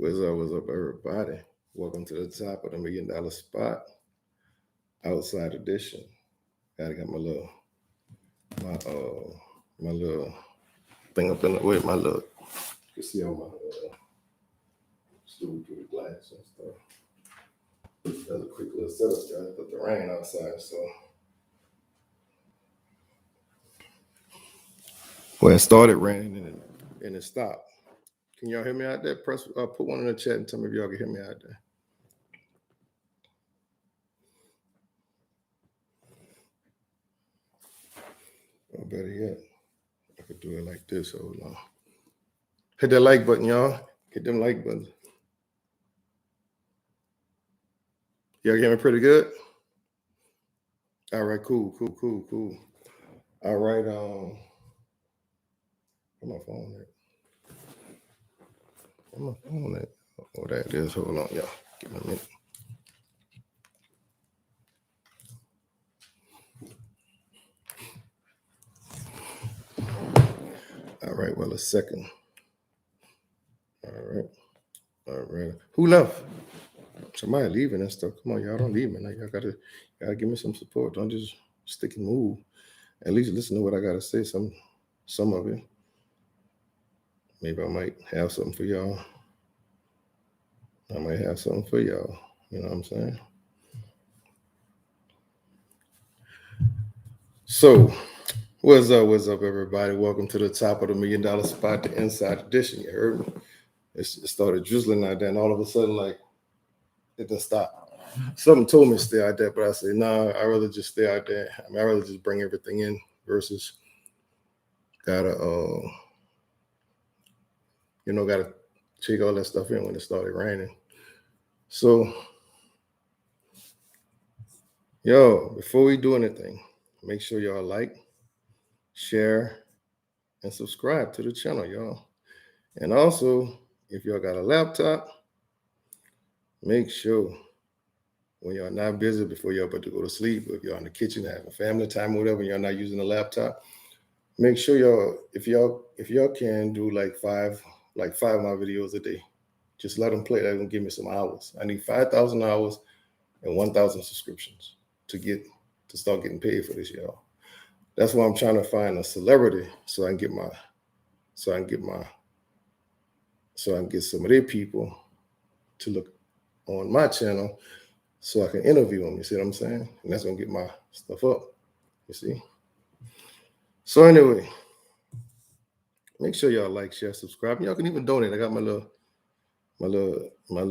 What's up, everybody? Welcome to the top of the $1 million spot, outside edition. Gotta get my little thing up in the way. My look, you can see all my stool through the glass and stuff. That's a quick little setup, guys. But the rain outside, so well, it started raining and it stopped. Can y'all hear me out there? Put one in the chat and tell me if y'all can hear me out there. Or better yet, I could do it like this. Hold on. Hit that like button, y'all. Hit them like buttons. Y'all hear me pretty good? All right, cool. All right, where my phone at? Where my phone at? Oh, there it is. Hold on, y'all. Give me a minute. All right, well, a second. All right. Who left? Somebody leaving and stuff. Come on, y'all, don't leave me. Now y'all gotta give me some support. Don't just stick and move. At least listen to what I gotta say. Some of it. Maybe I might have something for y'all. You know what I'm saying? So, what's up, everybody? Welcome to the top of the $1 million spot, the inside edition. You heard me? It started drizzling out there, and all of a sudden, like, it didn't stop. Something told me to stay out there, but I said, nah, I'd rather just stay out there. I'd rather just bring everything in versus gotta take all that stuff in when it started raining. So, before we do anything, make sure y'all like, share, and subscribe to the channel, y'all. And also, if y'all got a laptop, make sure when y'all not busy before y'all about to go to sleep, or if y'all in the kitchen having family time or whatever, y'all not using a laptop, make sure y'all, if y'all can do like five of my videos a day, just let them play. That's gonna give me some hours. I need 5,000 hours and 1,000 subscriptions to start getting paid for this, y'all. That's why I'm trying to find a celebrity so I can get some of their people to look on my channel so I can interview them. You see what I'm saying? And that's gonna get my stuff up. You see? So anyway, make sure y'all like, share, subscribe. Y'all can even donate. I got my little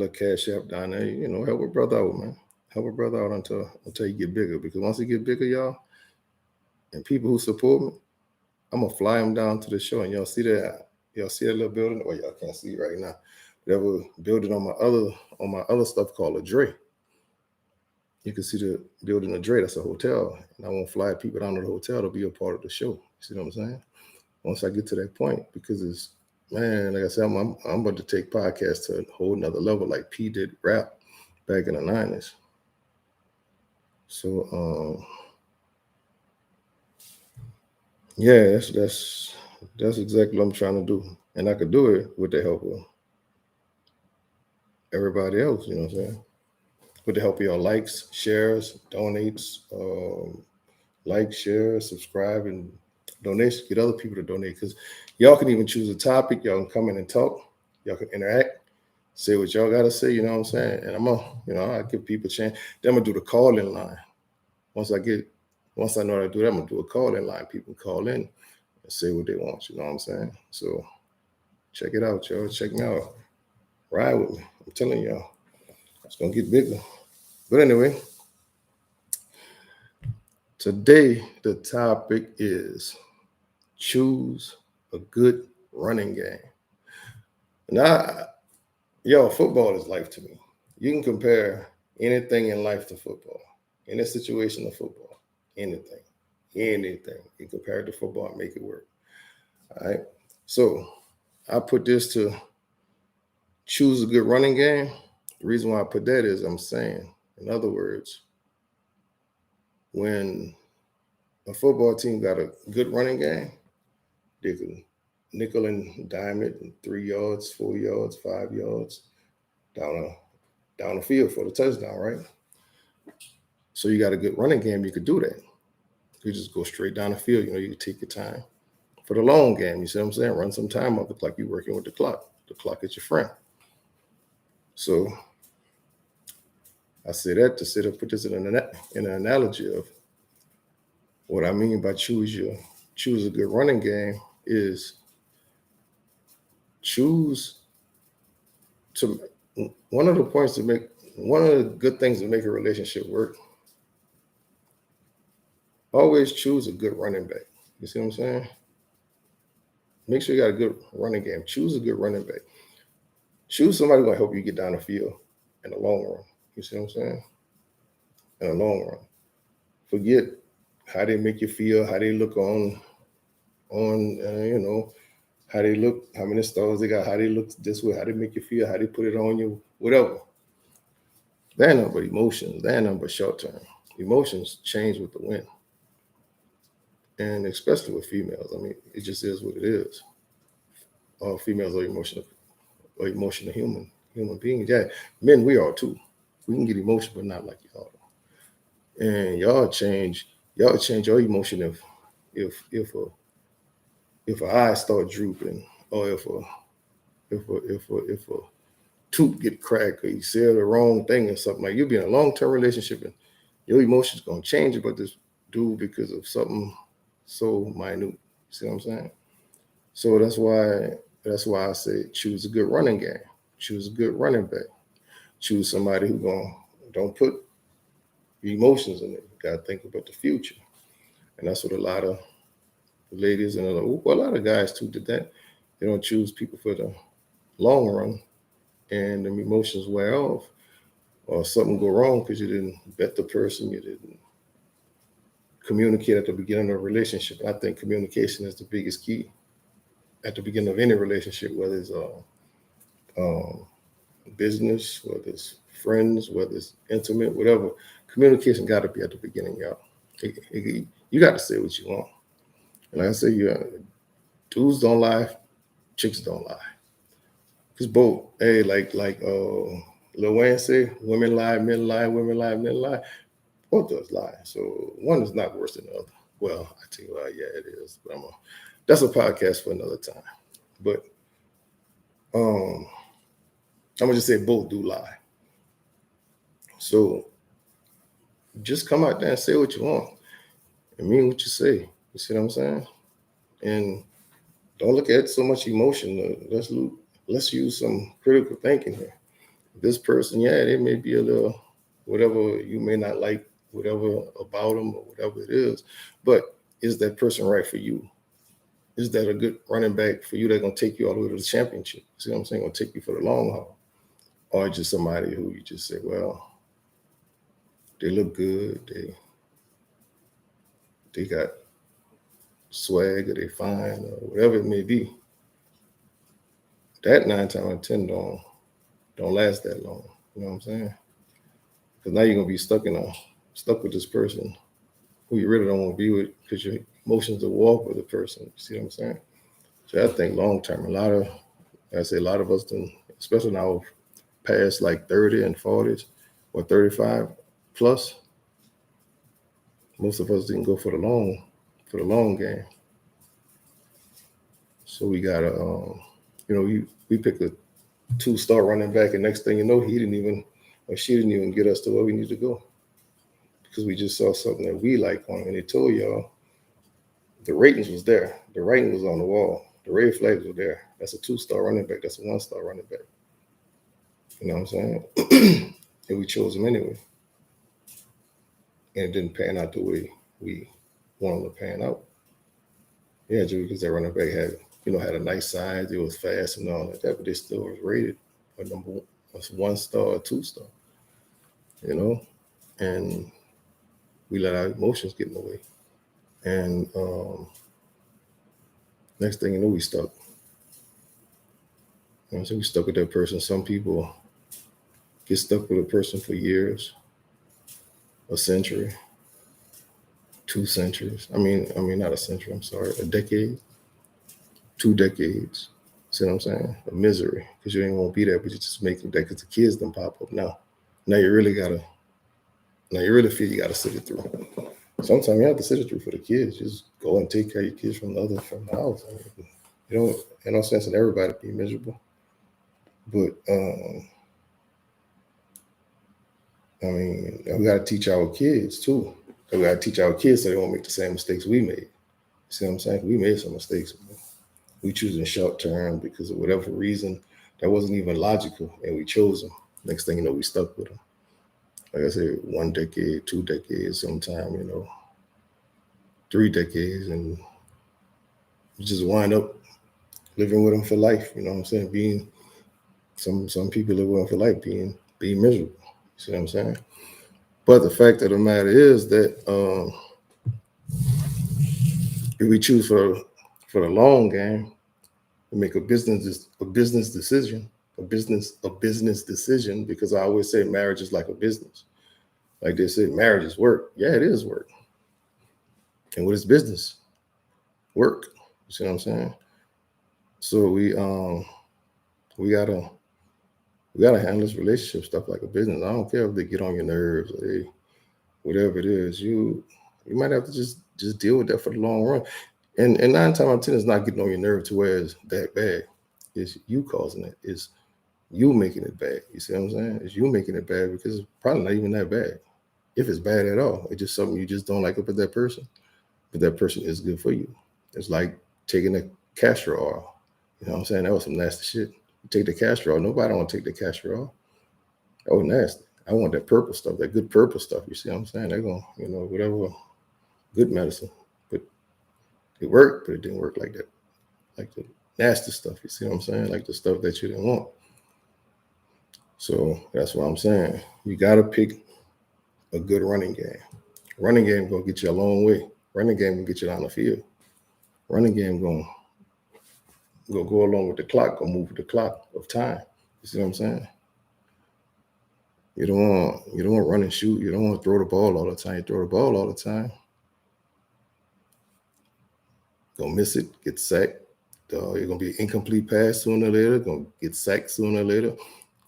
cash app down there. You know, help a brother out, man. Help a brother out until you get bigger. Because once you get bigger, y'all, and people who support me, I'm gonna fly them down to the show. And y'all see that little building? Well, y'all can't see it right now. That was building on my other stuff called a Dre. You can see the building of Dre. That's a hotel. And I won't fly people down to the hotel to be a part of the show. You see what I'm saying? Once I get to that point, because like I said, I'm about to take podcasts to a whole nother level, like P did rap back in the 90s. So that's exactly what I'm trying to do. And I could do it with the help of everybody else, you know what I'm saying? With the help of your likes, shares, donates, like, share, subscribe, and donations. Get other people to donate, because y'all can even choose a topic. Y'all can come in and talk. Y'all can interact, say what y'all got to say, you know what I'm saying? And I give people a chance. Then I'm going to do the call-in line. Once I know how to do that, I'm going to do a call-in line. People call in and say what they want, you know what I'm saying? So check it out, y'all. Check me out. Ride with me. I'm telling y'all, it's going to get bigger. But anyway, today the topic is choose a good running game. Now, football is life to me. You can compare anything in life to football, any situation to football, anything. You can compare it to football and make it work. All right. So I put this to choose a good running game. The reason why I put that is I'm saying, in other words, when a football team got a good running game, they can nickel and dime it in 3 yards, 4 yards, 5 yards, down the field for the touchdown, right? So you got a good running game, you could do that. You just go straight down the field. You can take your time. For the long game, you see what I'm saying? Run some time up the clock. You're working with the clock. The clock is your friend. So I say that to put this in an analogy of what I mean by choose a good running game is choose to one of the good things to make a relationship work. Always choose a good running back. You see what I'm saying? Make sure you got a good running game. Choose a good running back. Choose somebody who's gonna help you get down the field in the long run. You see what I'm saying? In the long run. Forget how they make you feel, how they look on how they look, how many stars they got, how they look this way, how they make you feel, how they put it on you, whatever. They're not but emotions. They're not but short term. Emotions change with the wind. And especially with females. I mean, it just is what it is. All females are emotional human beings. Yeah, men, we are too. We can get emotional, but not like y'all. And y'all change your emotion if a eye start drooping, or if a tooth get cracked, or you say the wrong thing or something. Like, you'll be in a long-term relationship and your emotions gonna change about this dude because of something so minute. See what I'm saying? So that's why I say choose a good running game. Choose a good running back. Choose somebody who don't put emotions in it. You gotta think about the future. And that's what a lot of ladies and a lot of guys too did that. They don't choose people for the long run, and the emotions wear off, or something go wrong because you didn't vet the person, you didn't communicate at the beginning of a relationship. And I think communication is the biggest key at the beginning of any relationship, whether it's business, whether it's friends, whether it's intimate, whatever. Communication got to be at the beginning, y'all. You got to say what you want. And like I say, dudes don't lie, chicks don't lie. It's both. Hey, like Lil Wayne say, women lie, men lie, women lie, men lie. Both of us lie. So one is not worse than the other. Well, I tell you what, yeah, it is. But that's a podcast for another time. But I'm gonna just say both do lie. So just come out there and say what you want and mean what you say. You see what I'm saying? And don't look at so much emotion. Let's use some critical thinking here. This person, yeah, they may be a little whatever you may not like, whatever about them or whatever it is, but is that person right for you? Is that a good running back for you that's gonna take you all the way to the championship? See what I'm saying? Gonna take you for the long haul, or just somebody who you just say, well, they look good, they got swag, or they fine, or whatever it may be. That 9 times out of 10 don't last that long. You know what I'm saying? Because now you're gonna be stuck with this person who you really don't want to be with because your emotions are warped with the person. You see what I'm saying? So I think long term, a lot of us, especially now past like 30 and 40s or 35 plus, most of us didn't go for the long game. So we gotta, we pick a 2-star running back, and next thing you know, he didn't even or she didn't even get us to where we need to go because we just saw something that we like on, and they told y'all the ratings was there, the writing was on the wall, the red flags were there. That's a 2-star running back. That's a 1-star running back. You know what I'm saying? And we chose him anyway, and it didn't pan out the way we wanted to pan out. Yeah, just because that running back had a nice size, it was fast and all like that, but they still was rated a number 1-star or 2-star. And we let our emotions get in the way. And next thing you know, we stuck. So we stuck with that person. Some people get stuck with a person for years, a century, 2 centuries. I mean, not a century. I'm sorry, a decade, 2 decades. See what I'm saying? A misery, because you ain't gonna be there, but you just making that because the kids done pop up now. Now you really feel you gotta sit it through. Sometimes you have to sit it through for the kids. Just go and take care of your kids from the house. I mean, you know, in no sense in everybody be miserable. But I mean, we gotta teach our kids too. We gotta teach our kids so they won't make the same mistakes we made. See what I'm saying? We made some mistakes. We choosing short term because of whatever reason that wasn't even logical, and we chose them. Next thing you know, we stuck with them. Like I said, 1 decade, 2 decades, sometime, 3 decades, and you just wind up living with them for life. You know what I'm saying? Being some people live with them for life, being miserable. You see what I'm saying? But the fact of the matter is that if we choose for the long game, we make a business decision, a business decision. Because I always say marriage is like a business. Like they say, marriage is work. Yeah, it is work. And what is business? Work. You see what I'm saying? So we gotta handle this relationship stuff like a business. I don't care if they get on your nerves or whatever it is. You might have to just deal with that for the long run. And 9 times out of 10, it's not getting on your nerve to where it's that bad. It's you causing it. It's you making it bad. You see what I'm saying? It's you making it bad because it's probably not even that bad. If it's bad at all, it's just something you just don't like about that person. But that person is good for you. It's like taking a castor oil. You know what I'm saying? That was some nasty shit. You take the castor oil. Nobody want to take the castor oil. That was nasty. I want that purple stuff, that good purple stuff. You see what I'm saying? They're going, whatever, good medicine. But it worked, but it didn't work like that. Like the nasty stuff. You see what I'm saying? Like the stuff that you didn't want. So that's what I'm saying. You got to pick a good running game. Running game going to get you a long way. Running game will get you down the field. Running game going to go along with the clock, go move with the clock of time. You see what I'm saying? You don't want to run and shoot. You don't want to throw the ball all the time. You throw the ball all the time, gonna miss it, get sacked. You're gonna be an incomplete pass sooner or later. Gonna get sacked sooner or later.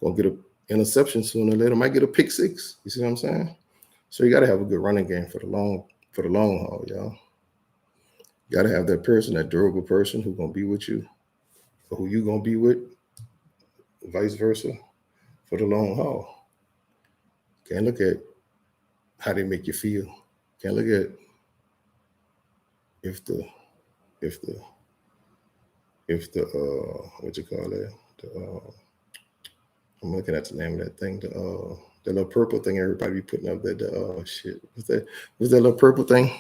Gonna get an interception sooner or later. Might get a pick six. You see what I'm saying? So you got to have a good running game for the long haul, y'all. You got to have that person, that durable person who's gonna be with you, or who you gonna be with, vice versa, for the long haul. Can't look at how they make you feel. Can't look at if the what you call that? I'm looking at the name of that thing. The little purple thing everybody be putting up there. Shit. What's that little purple thing?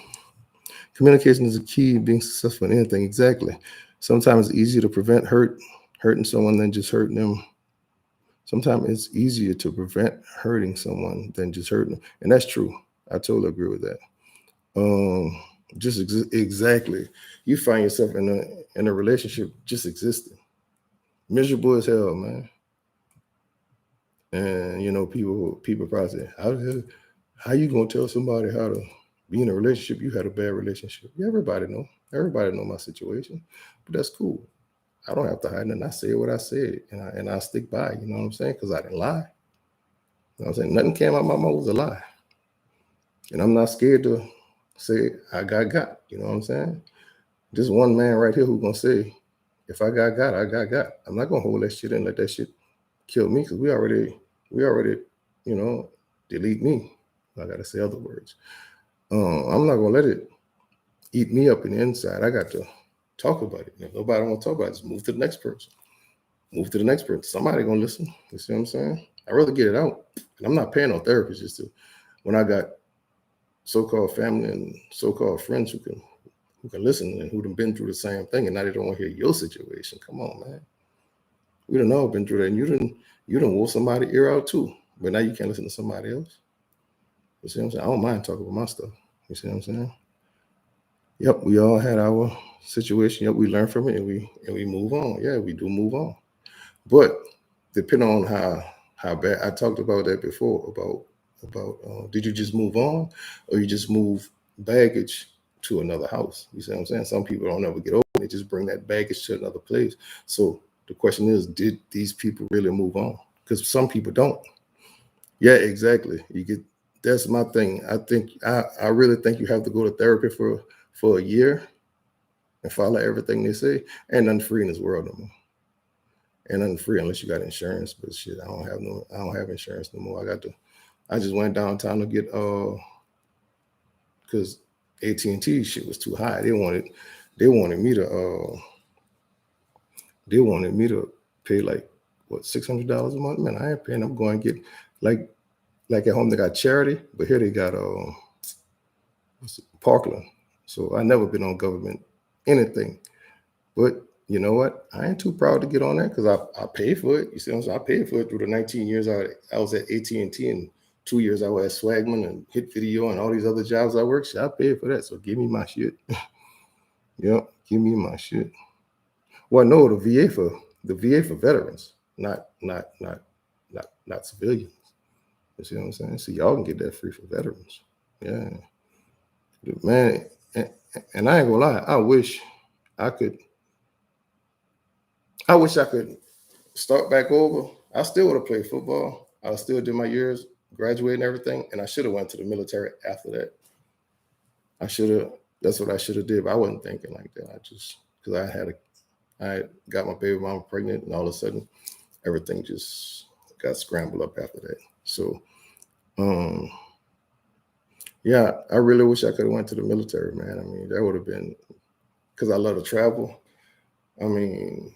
Communication is a key to being successful in anything. Exactly. Sometimes it's easier to prevent hurting someone than just hurting them. Sometimes it's easier to prevent hurting someone than just hurting them. And that's true. I totally agree with that. Exactly. You find yourself in a relationship just existing. Miserable as hell, man. And people probably say, how you gonna tell somebody how to be in a relationship? You had a bad relationship. Yeah, everybody know my situation, but that's cool. I don't have to hide nothing. I say what I said, and I stick by it, you know what I'm saying? Because I didn't lie. You know what I'm saying? Nothing came out of my mouth was a lie. And I'm not scared to say I got, you know what I'm saying? This one man right here who's gonna say, if I got, I got. I'm not gonna hold that shit and let that shit kill me, because we already, delete me. I gotta say other words. I'm not gonna let it eat me up in the inside. I got to talk about it. If nobody want to talk about it, just move to the next person. Move to the next person. Somebody gonna listen. You see what I'm saying? I'd rather get it out. And I'm not paying no therapist just to, when I got so-called family and so-called friends who can listen and who done been through the same thing, and now they don't want to hear your situation. Come on, man. We done all been through that, and you done wore somebody's ear out too. But now you can't listen to somebody else. You see what I'm saying? I don't mind talking about my stuff. You see what I'm saying? Yep, we all had our situation. Yep, we learn from it and we move on. Yeah, we do move on. But depending on how bad, I talked about that before about did you just move on, or you just move baggage to another house? You see what I'm saying? Some people don't ever get over it. They just bring that baggage to another place. So The question is, did these people really move on? Because some people don't. Yeah, exactly. That's my thing. I really think you have to go to therapy for a year and follow everything they say. Ain't nothing free in this world no more. Ain't nothing free unless you got insurance. But shit, I don't have insurance no more. I just went downtown to get because AT&T shit was too high. They wanted me to pay like what $600 a month. Man, I ain't paying. I'm going to get like at home they got charity, but here they got Parkland. So I never been on government anything. But you know what? I ain't too proud to get on that because I paid for it. You see what I'm saying? I paid for it through the 19 years I was at AT&T, and 2 years I was at Swagman and Hit Video and all these other jobs I worked. Shit, I paid for that. So give me my shit. Yep, give me my shit. Well, no, the VA for veterans, not civilians. You see what I'm saying? So y'all can get that free for veterans. Yeah, man. And I ain't gonna lie. I wish I could start back over. I still would have played football. I still did my years, graduate and everything, and I should have went to the military after that. I should have. That's what I should have did. But I wasn't thinking like that. I just because I got my baby mama pregnant, and all of a sudden, everything just got scrambled up after that. So, yeah, I really wish I could have went to the military, man. I mean, that would have been because I love to travel. I mean,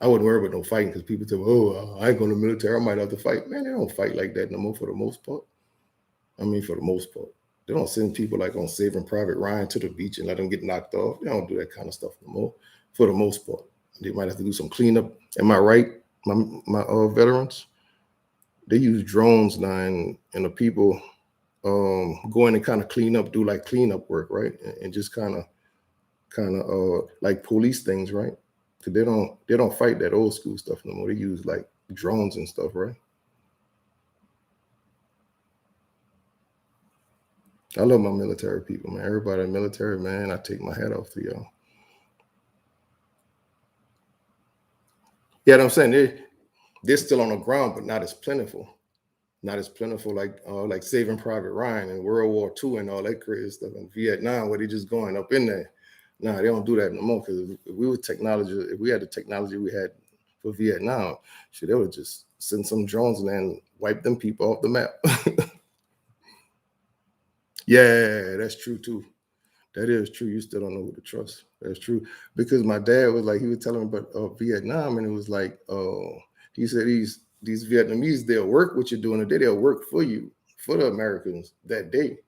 I wouldn't worry about no fighting because people tell me, "Oh, I ain't going to the military. I might have to fight." Man, they don't fight like that no more for the most part. I mean, for the most part, they don't send people like on Saving Private Ryan to the beach and let them get knocked off. They don't do that kind of stuff no more. For the most part, they might have to do some cleanup. Am I right? My veterans, they use drones now, and the people go in and kind of clean up, do like cleanup work, right? And just kind of like police things, right? Because they don't fight that old school stuff no more. They use like drones and stuff, right? I love my military people, man. Everybody in the military, man, I take my hat off to y'all. Yeah, I'm saying they're still on the ground, but not as plentiful. Not as plentiful like Saving Private Ryan and World War II and all that crazy stuff in Vietnam, where they just going up in there. Nah, they don't do that no more because if we had the technology we had for Vietnam, shit, they would just send some drones and then wipe them people off the map. Yeah, that's true too. That is true. You still don't know who to trust. That's true. Because my dad was like, he was telling me about Vietnam, and it was like, he said these Vietnamese, they'll work what you're doing today. They'll work for you, for the Americans that day.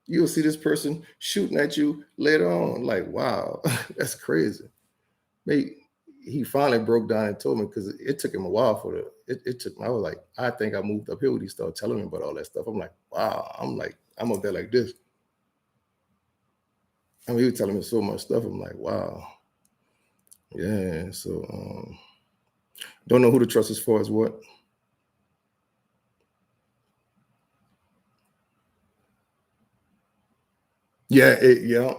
You'll see this person shooting at you later on. Like, wow, that's crazy. He finally broke down and told me because it took him a while it took me. I was like, I think I moved up here when he started telling me about all that stuff. I'm like, wow. I'm up there like this. I mean, he was telling me so much stuff. I'm like, wow. Yeah. So don't know who to trust as far as what. Yeah, yeah.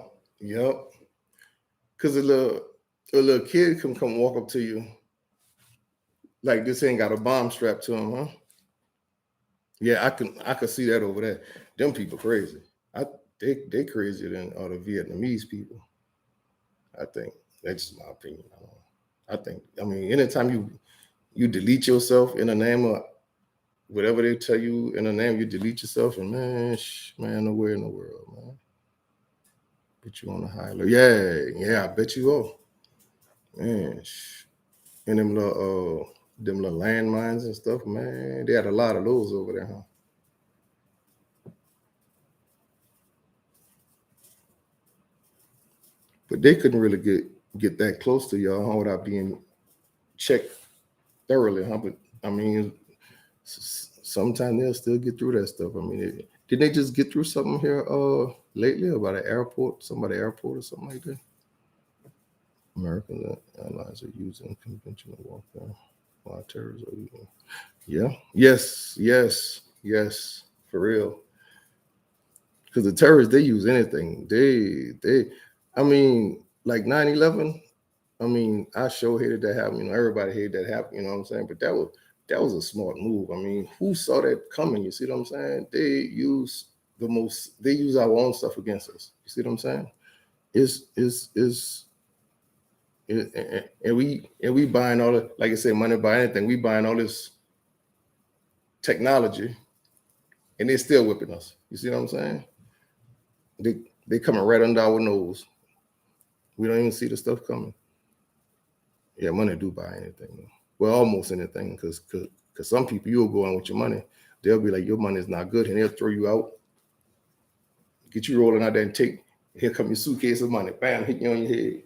Because a little kid can come walk up to you like this ain't got a bomb strapped to him, huh? Yeah, I can see that over there. Them people crazy. I they crazier than all the Vietnamese people. I think that's just my opinion. I mean, anytime you delete yourself in the name of whatever they tell you in the name, you delete yourself, and man, nowhere in the world, man. Put you on the high low. Yeah, I bet you will. Man, and them little landmines and stuff, man. They had a lot of those over there, huh? But they couldn't really get that close to y'all, huh, without being checked thoroughly, huh? But I mean, sometimes they'll still get through that stuff. I mean, did they just get through something here lately about an airport, somebody airport or something like that? American airlines are using conventional warfare while terrorists are using. Yeah. Yes. For real. Because the terrorists, they use anything. I mean, like 9/11. I mean, I sure hated that happen. You know, everybody hated that happen. You know what I'm saying? But that was a smart move. I mean, who saw that coming? You see what I'm saying? They use our own stuff against us. You see what I'm saying? Is and we buying all the, like I said, money buy anything. We buying all this technology, and they're still whipping us. You see what I'm saying? They coming right under our nose. We don't even see the stuff coming. Yeah, money do buy anything. Though. Well, almost anything, because some people, you'll go on with your money. They'll be like, your money is not good, and they'll throw you out, get you rolling out there and here come your suitcase of money, bam, hit you on your head.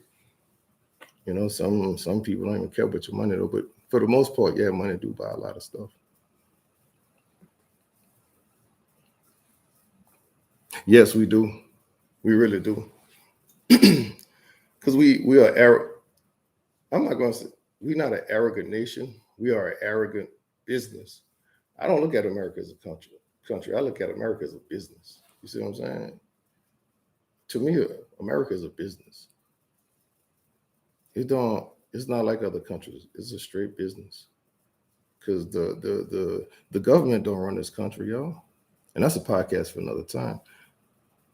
You know, some people don't even care about your money though, but for the most part, yeah, money do buy a lot of stuff. Yes, we do. We really do. Because we are I'm not going to say we're not an arrogant nation. We are an arrogant business. I don't look at America as a country. I look at America as a business. You see what I'm saying? To me, America is a business. It's not like other countries. It's a straight business. Because the government don't run this country, y'all. And that's a podcast for another time.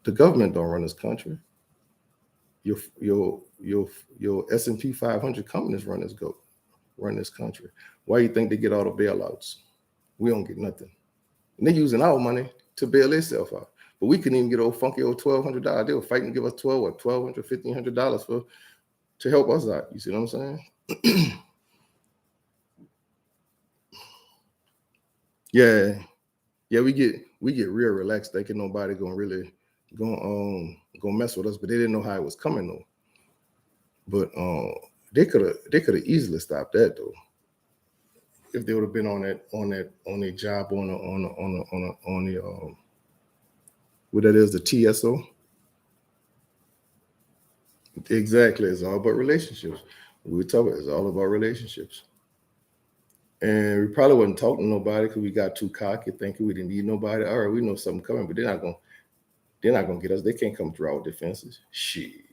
The government don't run this country. Your S&P 500 companies run this country. Why do you think they get all the bailouts? We don't get nothing. And they're using our money to bail themselves out. But we couldn't even get old funky old $1,200. They were fighting to give us $1,200, $1,500 to help us out. You see what I'm saying? Yeah. We get real relaxed, thinking nobody gonna mess with us, but they didn't know how it was coming though. But they could have easily stopped that though, if they would have been on a job on the what that is, the TSO. Exactly, it's all about relationships. We talk about it's all about relationships. And we probably wasn't talking to nobody because we got too cocky, thinking we didn't need nobody. All right, we know something coming, but they're not gonna get us. They can't come through our defenses. Shit,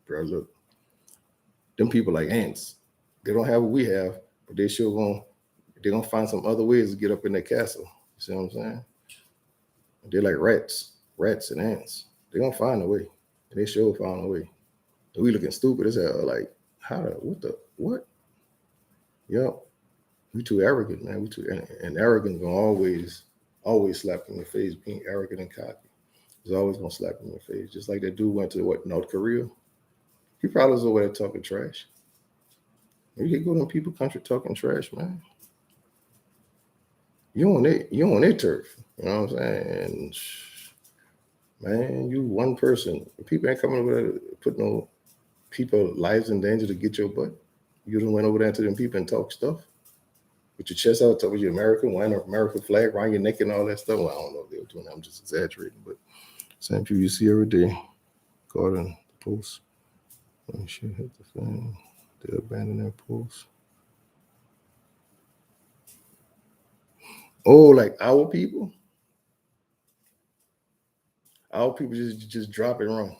bro, look, them people like ants. They don't have what we have, but they're gonna find some other ways to get up in their castle. You see what I'm saying? They're like rats and ants. They're gonna find a way, and they sure found a way. And we looking stupid as hell. Like, what? Yep. We too arrogant, man. And arrogant gonna always slap in your face. Being arrogant and cocky is always gonna slap in your face. Just like that dude went to North Korea. He probably was over there talking trash. You can go to people country talking trash, man. You on their turf. You know what I'm saying? And man, you one person. People ain't coming over there to put no people lives in danger to get your butt. You done went over there to them people and talk stuff. With your chest out, with your American, wearing an American flag around your neck and all that stuff. Well, I don't know if they were doing that. I'm just exaggerating, but same people you see every day. Garden post. When shit hit the fan, they abandon their post. Oh, like our people? Our people just drop it wrong.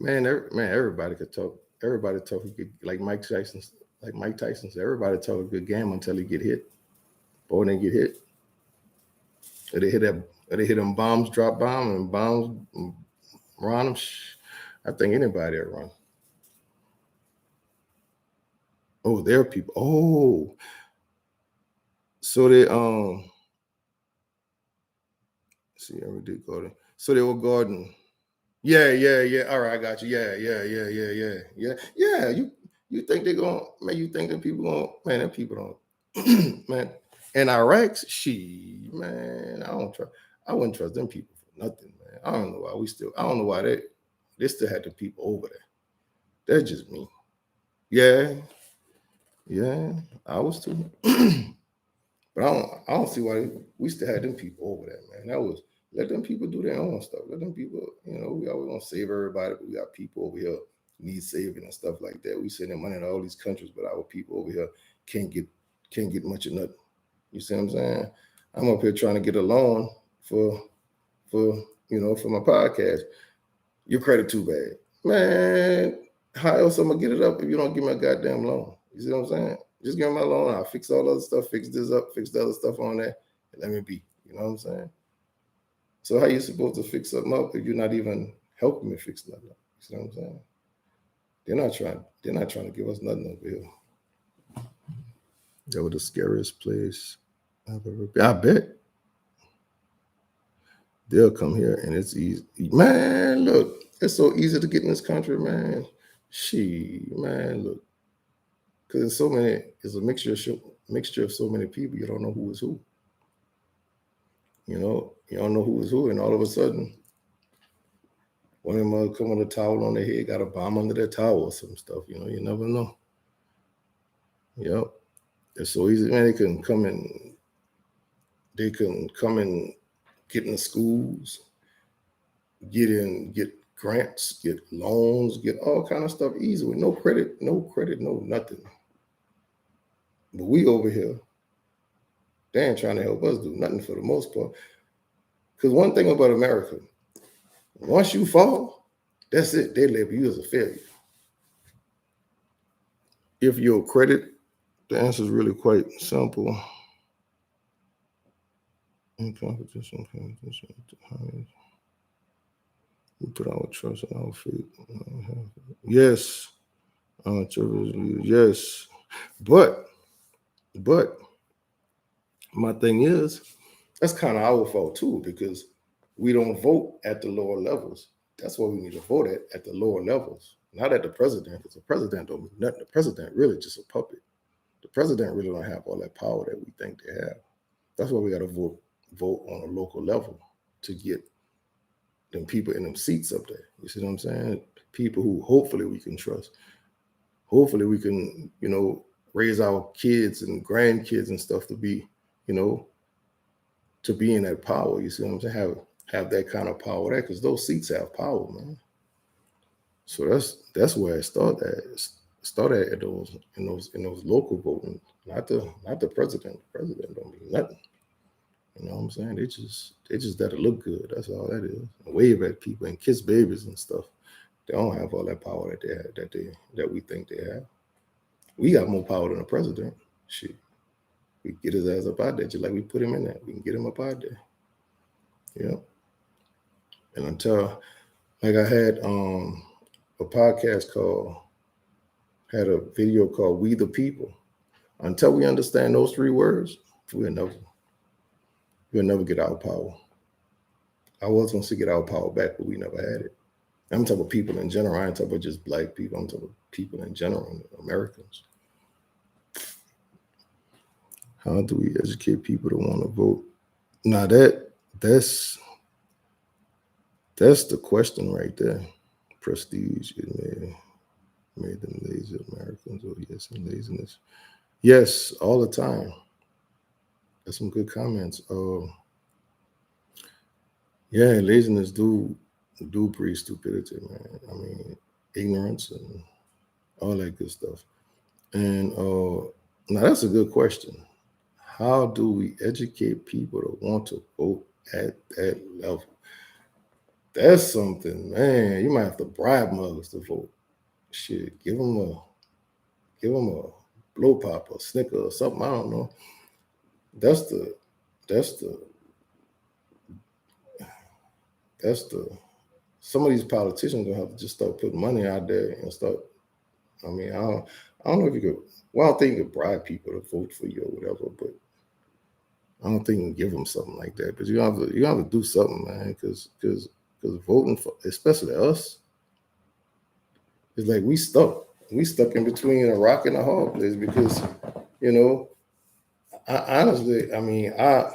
Man, everybody could talk. Everybody talk like Mike Tyson. Like Mike Tyson said, everybody talk a good game until they get hit. Boy, they get hit. Or they hit them bombs, drop bomb, and bombs run them. I think anybody will run. Oh, there are people. Oh, so they see, I did go there. So they were guarding. Yeah. All right, I got you. Yeah. You think they're going, man, you think that people going, man, that people don't, man. And Iraq's, man, I wouldn't trust them people for nothing, man. I don't know why they still had the people over there. That's just me. Yeah, I was too. But I don't see why we still had them people over there, man. Let them people do their own stuff. Let them people, we always gonna save everybody, but we got people over here need saving and stuff like that. We sending money to all these countries, but our people over here can't get much of nothing. You see what I'm saying? I'm up here trying to get a loan for my podcast. Your credit too bad. Man, how else I'm gonna get it up if you don't give me a goddamn loan? You see what I'm saying? Just give me my loan. I'll fix all the other stuff, fix this up, fix the other stuff on there, and let me be. You know what I'm saying? So how you supposed to fix something up if you're not even helping me fix nothing up? You see what I'm saying? They're not trying to give us nothing over here. That was the scariest place I've ever been. I bet they'll come here and it's easy. Man, look, it's so easy to get in this country, man. Man, look. Because it's a mixture of so many people, you don't know who is who. You know, you don't know who is who, and all of a sudden, one of them come with a towel on their head, got a bomb under their towel or some stuff. You know, you never know. Yep. It's so easy, man. They can come and get in schools, get grants, get loans, get all kind of stuff easy with no credit, no nothing. But we over here, they ain't trying to help us do nothing for the most part. Because one thing about America, once you fall, that's it. They label you as a failure. If your credit, the answer is really quite simple. In competition, we put our trust in our faith. Yes. Yes. But my thing is, that's kind of our fault too, because we don't vote at the lower levels. That's what we need to vote at the lower levels, not at the president, because the president don't mean nothing. The president really just a puppet. The president really don't have all that power that we think they have. That's why we got to vote on a local level to get them people in them seats up there. You see what I'm saying? People who hopefully we can trust. Hopefully we can, raise our kids and grandkids and stuff to be, to be in that power. You see what I'm saying? Have that kind of power there, because those seats have power, man. So that's where it started at. Started at those in those local voting, not the president. The president don't mean nothing. You know what I'm saying? They just gotta look good. That's all that is. And wave at people and kiss babies and stuff. They don't have all that power that they have, that we think they have. We got more power than the president. Shit. We get his ass up out there, just like we put him in there. We can get him up out there. Yeah. And until, like, I had a podcast had a video called "We the People." Until we understand those 3 words, we'll never get our power. I was going to get our power back, but we never had it. I'm talking about people in general. I ain't talking about just black people. I'm talking about people in general, Americans. How do we educate people to want to vote? Now that's the question right there. Prestige made them lazy Americans. Oh yes, and laziness. Yes, all the time. That's some good comments. Yeah, laziness do breed stupidity, man. I mean, ignorance and all that good stuff. And now that's a good question. How do we educate people to want to vote at that level? That's something, man. You might have to bribe mugs to vote. Shit, give them a blow pop or Snicker or something. I don't know. That's the some of these politicians gonna have to just start putting money out there and start. I mean, I don't know if you could. Well, I don't think you could bribe people to vote for you or whatever, but I don't think you can give them something like that. But you have to do something, man, because voting for, especially us, it's like we stuck in between a rock and a hard place, because I honestly, I mean, I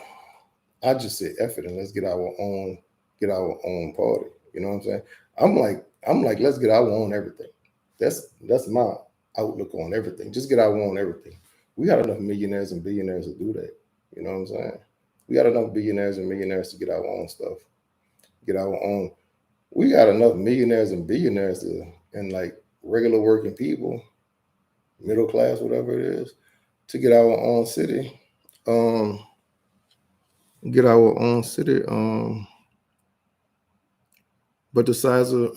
just say F it and let's get our own party. You know what I'm saying? I'm like, let's get our own everything. That's my outlook on everything. Just get our own everything. We got enough millionaires and billionaires to do that. You know what I'm saying? We got enough billionaires and millionaires to get our own stuff. Get our own. We got enough millionaires and billionaires and like regular working people, middle class, whatever it is, to get our own city. Get our own city. but the size of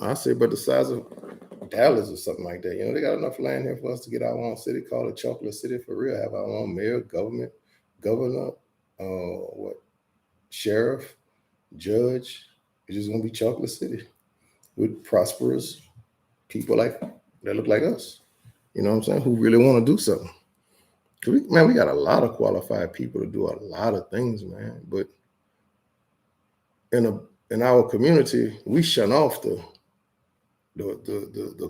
Dallas or something like that. You know, they got enough land here for us to get our own city, call it Chocolate City for real. Have our own mayor, governor, sheriff, judge. It's just gonna be Chocolate City with prosperous people that look like us. You know what I'm saying? Who really want to do something. We got a lot of qualified people to do a lot of things, man. But in our community, we shun off the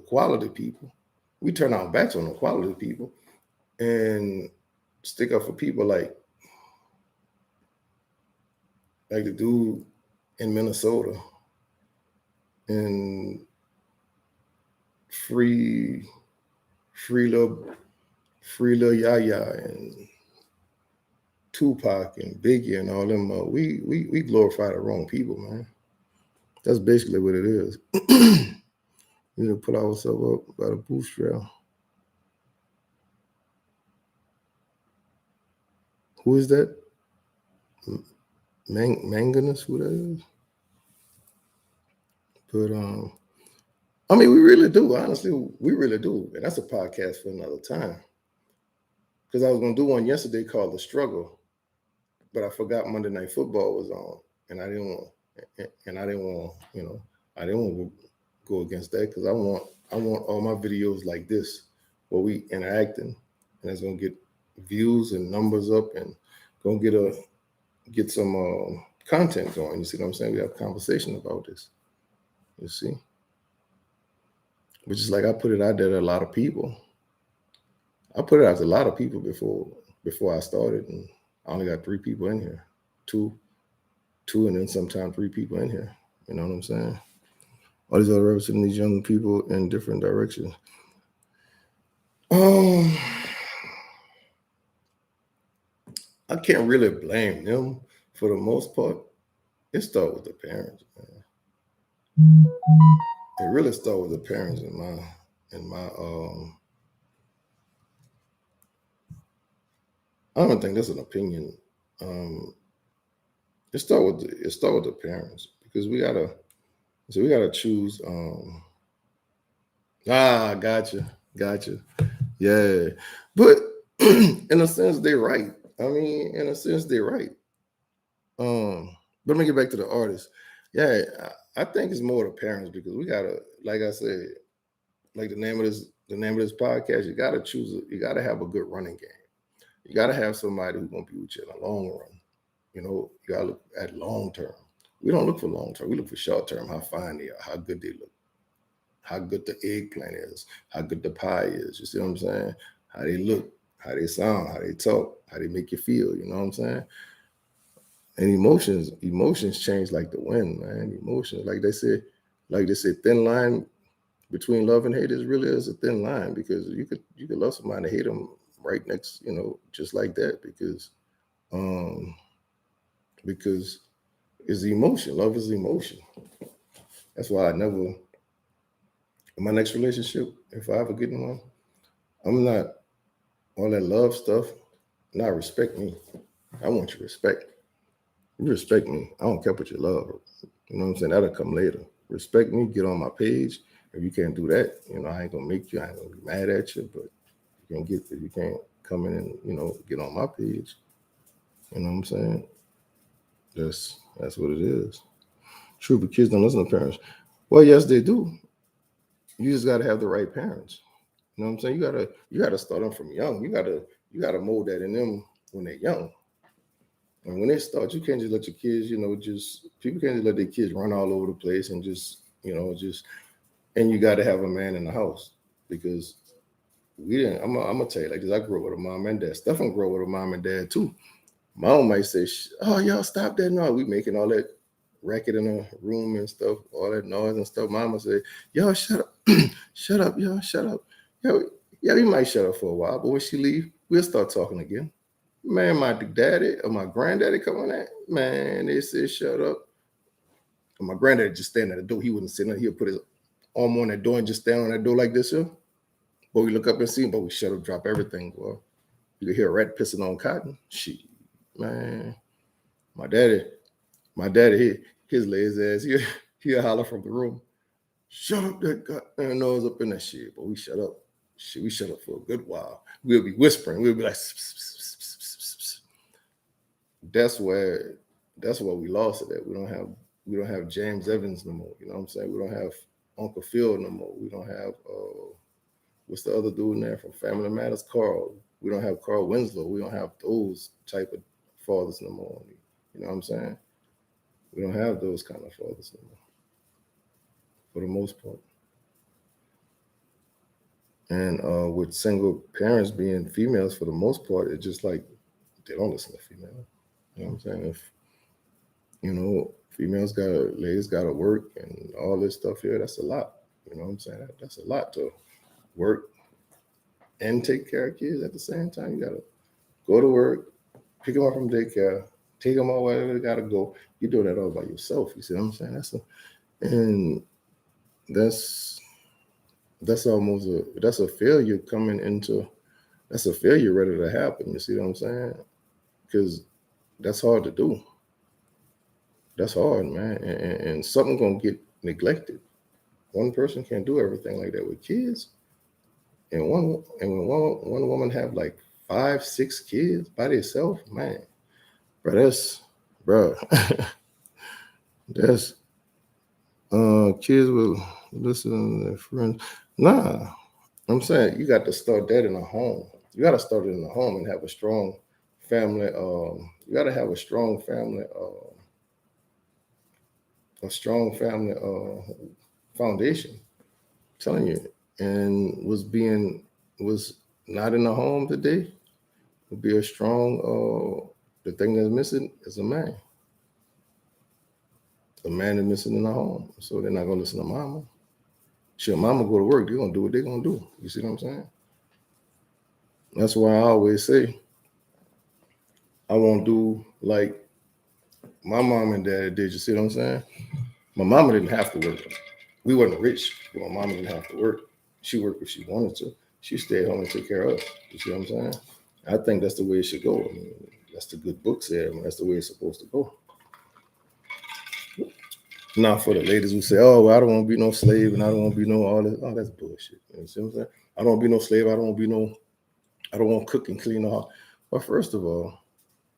quality people. We turn our backs on the quality people and stick up for people like the dude in Minnesota and free little Yaya and Tupac and Biggie and all them. We glorify the wrong people, man. That's basically what it is. We need to pull ourselves up by the bootstrap. Who is that? Manganus, who that is? But I mean, we really do. Honestly, we really do. And that's a podcast for another time. Because I was gonna do one yesterday called The Struggle, but I forgot Monday Night Football was on, and I didn't want, I didn't want to go against that because I want all my videos like this where we interacting, and it's gonna get views and numbers up, and gonna get some content going. You see what I'm saying? We have a conversation about this. You see, which is like I put it out there to a lot of people. I put it out to a lot of people before I started, and I only got 3 people in here, two, and then sometimes 3 people in here. You know what I'm saying? All these other representing these young people in different directions. I can't really blame them for the most part. It started with the parents, man. It really started with the parents in my I don't think that's an opinion. It start with the parents because we gotta choose. Gotcha. Yeah, but in a sense they're right. I mean, in a sense they're right. But let me get back to the artists. Yeah, I think it's more the parents because we gotta, like I said, like the name of this podcast. You gotta you gotta have a good running game. You gotta have somebody who's gonna be with you in the long run. You know, you gotta look at long term. We don't look for long term. We look for short term. How fine they are, how good they look, how good the eggplant is, how good the pie is. You see what I'm saying? How they look, how they sound, how they talk, how they make you feel. You know what I'm saying? And emotions change like the wind, man. Emotions, like they said, thin line between love and hate is really is a thin line because you could love somebody and hate them right next, just like that because it's emotion. Love is emotion. That's why I never, in my next relationship, if I ever get in one, I'm not all that love stuff. Not respect me. I want your respect. You respect me. I don't care what you love. You know what I'm saying? That'll come later. Respect me. Get on my page. If you can't do that, I ain't gonna make you. I ain't gonna be mad at you. But you can't come in and get on my page. You know what I'm saying? That's what it is. True, but kids don't listen to parents. Well, yes, they do. You just gotta have the right parents. You know what I'm saying? You gotta start them from young. You gotta mold that in them when they're young. And when they start, you can't just let your kids, people can't just let their kids run all over the place and and you got to have a man in the house because we didn't. I'm gonna tell you like this. I grew up with a mom and dad. Stefan grew up with a mom and dad too. Mom might say, "Oh, y'all stop that!" No, we making all that racket in the room and stuff, all that noise and stuff. Mama say, "Y'all shut up, shut up, y'all shut up." Yeah, we might shut up for a while, but when she leave, we'll start talking again. Man, my daddy or my granddaddy coming at, man, they said shut up. And my granddaddy just stand at the door. He wouldn't sit there. He'll put his arm on that door and just stand on that door like this here. But we look up and see him, but we shut up, drop everything. Well, you can hear a rat pissing on cotton. Shit, man. My daddy, his lazy ass, he'll holler from the room, shut up that goddamn noise up in that shit. But we shut up. Shit, we shut up for a good while. We'll be whispering. We'll be like, that's where we lost it at. We don't have James Evans no more. You know what I'm saying? We don't have Uncle Phil no more. We don't have what's the other dude in there from Family Matters? Carl. We don't have Carl Winslow. We don't have those type of fathers no more. You know what I'm saying? We don't have those kind of fathers no more, for the most part. And with single parents being females, for the most part, it's just like they don't listen to females. You know what I'm saying? If females ladies gotta work and all this stuff here, that's a lot. You know what I'm saying? That's a lot to work and take care of kids at the same time. You gotta go to work, pick them up from daycare, take them all wherever they gotta go. You're doing that all by yourself. You see what I'm saying? That's a failure coming into. That's a failure ready to happen. You see what I'm saying? Because that's hard to do. That's hard, man, and something gonna get neglected. One person can't do everything like that with kids. And when one woman have like 5, 6 kids by themselves, man, bro, that's kids will listen to their friends. Nah, I'm saying you got to start that in a home. You got to start it in the home and have a strong family. You got to have a strong family. A strong family foundation. I'm telling you, and was not in the home today would be a strong. The thing that's missing is a man. A man is missing in the home, so they're not gonna listen to mama. Sure, mama go to work. They're gonna do what they're gonna do. You see what I'm saying? That's why I always say I won't do like my mom and dad did. You see what I'm saying? My mama didn't have to work. We wasn't rich, but my mama didn't have to work. She worked if she wanted to. She stayed home and took care of us. You see what I'm saying? I think that's the way it should go. I mean, that's the good book said. I mean, that's the way it's supposed to go. Not for the ladies who say, "Oh, well, I don't want to be no slave and I don't want to be no all this." Oh, that's bullshit. You see what I'm saying? I don't want to be no slave. I don't want to cook and clean the house. Well, first of all,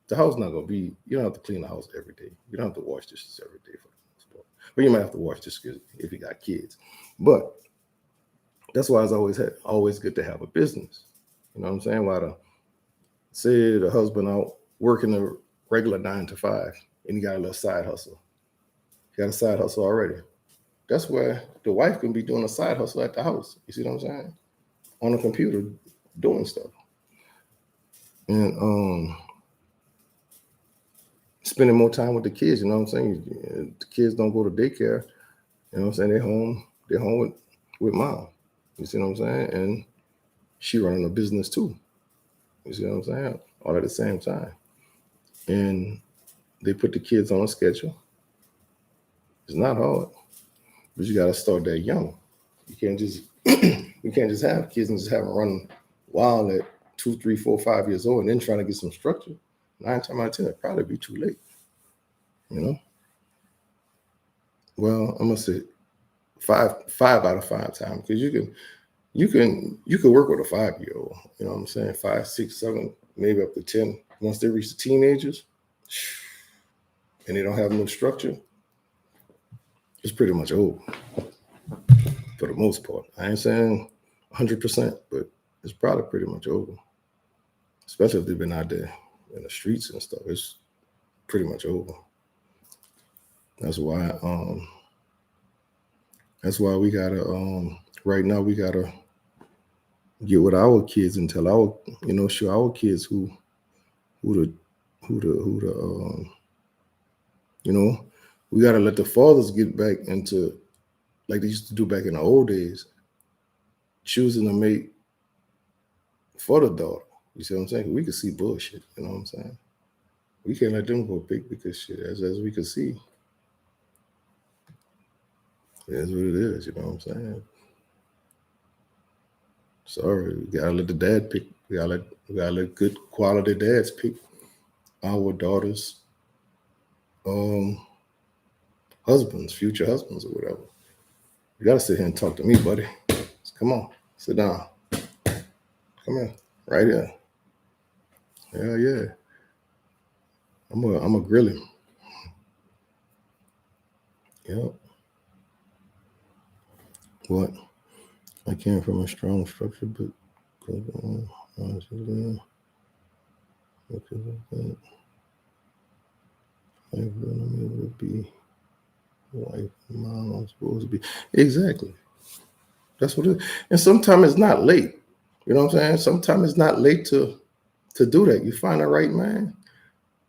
the house not gonna be. You don't have to clean the house every day. You don't have to wash dishes every day for the most part. But you might have to wash dishes if you got kids. But that's why it's always good to have a business. You know what I'm saying? Why say the husband out working a regular 9 to 5 and he got a little side hustle. He got a side hustle already. That's where the wife can be doing a side hustle at the house. You see what I'm saying? On the computer doing stuff. And spending more time with the kids, you know what I'm saying? The kids don't go to daycare, you know what I'm saying? They're home with mom. You see what I'm saying? And she running a business too. You see what I'm saying? All at the same time. And they put the kids on a schedule. It's not hard, but you gotta start that young. You can't just have kids and just have them running wild at 2, 3, 4, 5 years old and then trying to get some structure. 9 times out of 10, it'd probably be too late. You know? Well, I'm gonna say five out of 5 times, because you can work with a 5-year-old. You know what I'm saying? 5, 6, 7, maybe up to 10. Once they reach the teenagers and they don't have no structure, it's pretty much over for the most part. I ain't saying 100%, but it's probably pretty much over. Especially if they've been out there in the streets and stuff. It's pretty much over. That's why we gotta right now we gotta get with our kids and tell show our kids who the we gotta let the fathers get back into like they used to do back in the old days, choosing to mate for the daughter. You see what I'm saying? We could see bullshit, you know what I'm saying? We can't let them go big because shit, as we can see. It is what it is, you know what I'm saying? Sorry, we gotta let the dad pick. We gotta let good quality dads pick our daughters. husbands, future husbands, or whatever. You gotta sit here and talk to me, buddy. Come on, sit down. Come here, right here. Hell yeah. I'm gonna grill him. Yep. What? I came from a strong structure, but would be wife, mom, I'm supposed to be. Exactly. That's what it is. And sometimes it's not late. You know what I'm saying? Sometimes it's not late to do that. You find the right man.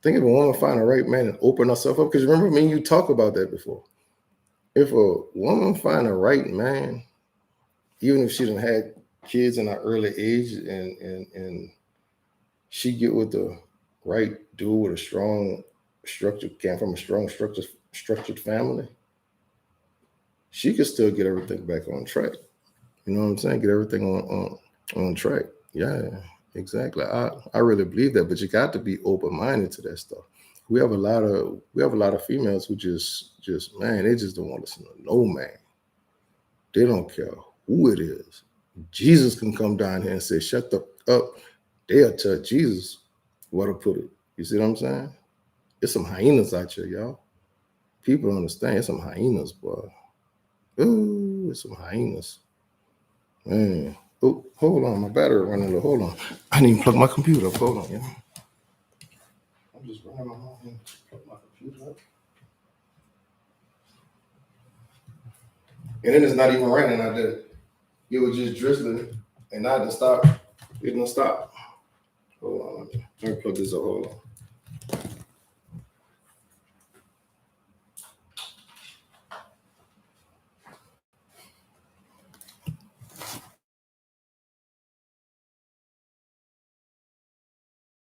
Think if a woman find the right man and open herself up. Because remember me and you talk about that before. If a woman find the right man, even if she done had kids in her early age and she get with the right dude with a strong structure, came from a strong structured family, she could still get everything back on track. You know what I'm saying? Get everything on track. Yeah, exactly. I really believe that, but you got to be open-minded to that stuff. We have a lot of females who just man, they just don't want to listen to no man. They don't care who it is. Jesus can come down here and say, shut the up. They'll tell Jesus where to put it. You see what I'm saying? It's some hyenas out here, y'all. People don't understand. It's some hyenas, boy. Ooh, it's some hyenas. Man. Oh, hold on. My battery running low. Hold on. I didn't even plug my computer up. Hold on, y'all. I'm just running my home and plug my computer up. And then it's not even raining out there. It was just drizzling and I didn't stop. It didn't stop. Hold on. Let me plug this up. Hold on.